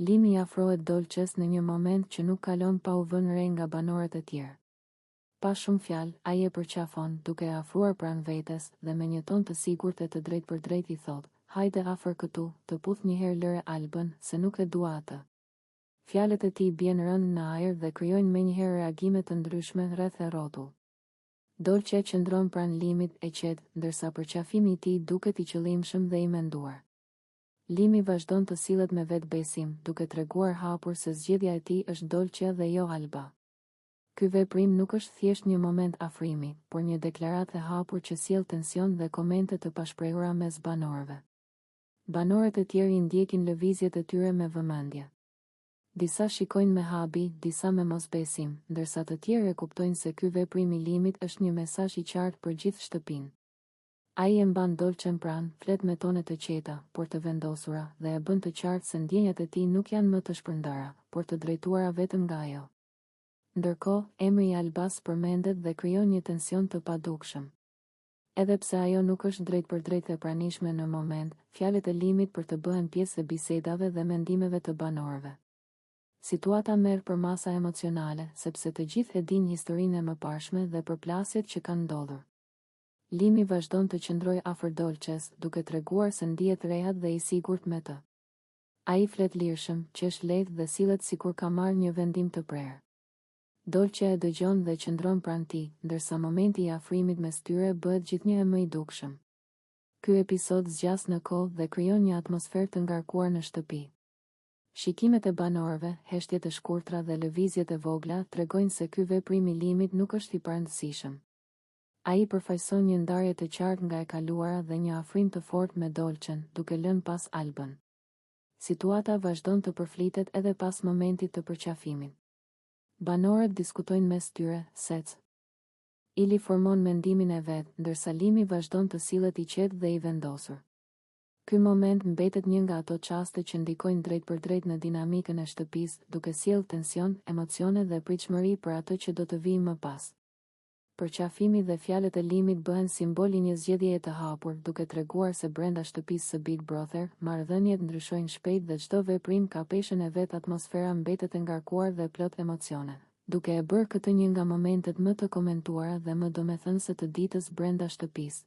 Limi i afrohet Dolces në një moment që nuk kalon pa u vënë re nga banorët e tjerë. Pa shumë fjalë, ai e përqafon, duke e afruar pranë vetes dhe me një ton të sigurt e të drejtë i thot: "Hajde afër këtu, të puth një herë lëre Albën, se nuk e dua atë." Fjalët e tij bien rënë në ajër dhe krijojnë menjëherë reagime të ndryshme rreth e rrotull. Dolce qëndron pranë Limit e qetë, ndërsa përqafimi i tij duket i qëllimshëm dhe i menduar. Limi vazhdon të sillet me vetbesim, duke treguar hapur se zgjedhja e tij është Dolce dhe jo Alba. Ky veprim nuk është thjesht një moment afrimi, por një deklaratë e hapur që sjell tension dhe komente të pashprehura mes banorëve. Banorët e tjerë i ndjekin lëvizjet e tyre me vëmendje. Disa shikojnë me habi, disa me mosbesim, ndërsa të tjerë e kuptojnë se ky veprim i Limit është një mesazh i qartë për gjithë shtëpinë. Ai e mban Dolcen pranë, flet me tone të qeta, por të vendosura, dhe e bën të qartë se ndjenjat e tij nuk janë më të shpërndara, por të drejtuara vetëm nga ajo. Ndërkohë, emri i Albas përmendet dhe krijon një tension të padukshëm. Edhe pse ajo nuk është drejt për drejt e pranishme në moment, fjalët e Limit për të bëhen pjesë e bisedave dhe mendimeve të banorëve. Situata merr për masa emocionale, sepse të gjithë e dinë historinë e mëparshme dhe përplasjet që kanë ndodhur. Limi vazhdon të qëndrojë afër Dolces, duke treguar se ndihet rehat dhe i sigurt me të. Ai flet lirshëm, qesh lehtë dhe sillet sikur ka marrë një vendim të prerë. Dolce e dëgjon dhe qëndron pranë tij, ndërsa momenti i afrimit mes tyre bëhet gjithnjë më i dukshëm. Ky episod zgjas në kohë dhe krijon një atmosferë të ngarkuar në shtëpi. Shikimet e banorëve, heshtjet e shkurtra dhe lëvizjet e vogla tregojnë se ky veprim i Limit nuk është i parëndësishëm. Ai përfaqëson një ndarje të qartë nga e kaluara dhe një afrim të fortë me Dolcen, duke lënë pas Albën. Situata vazhdon të përflitet edhe pas momentit të përqafimit. Banorët diskutojnë mes tyre, sec. Ili formon mendimin e vet, ndërsa Limi vazhdon të sillet i qetë dhe i vendosur. Ky moment mbetet një nga ato çaste që ndikojnë drejt për drejt në dinamikën e shtëpisë, duke sjellë tension, emocione dhe pritshmëri për atë që do të vijë më pas. Përqafimi dhe fjalët e Limit bëhen simbol i një zgjedhjeje të hapur, duke treguar se brenda shtëpisë së Big Brother, marrëdhëniet ndryshojnë shpejt dhe çdo veprim ka peshën e vet, atmosfera mbetet e ngarkuar dhe plot emocione, duke e bërë këtë një nga momentet më të komentuara dhe më domethënëse të ditës brenda shtëpisë.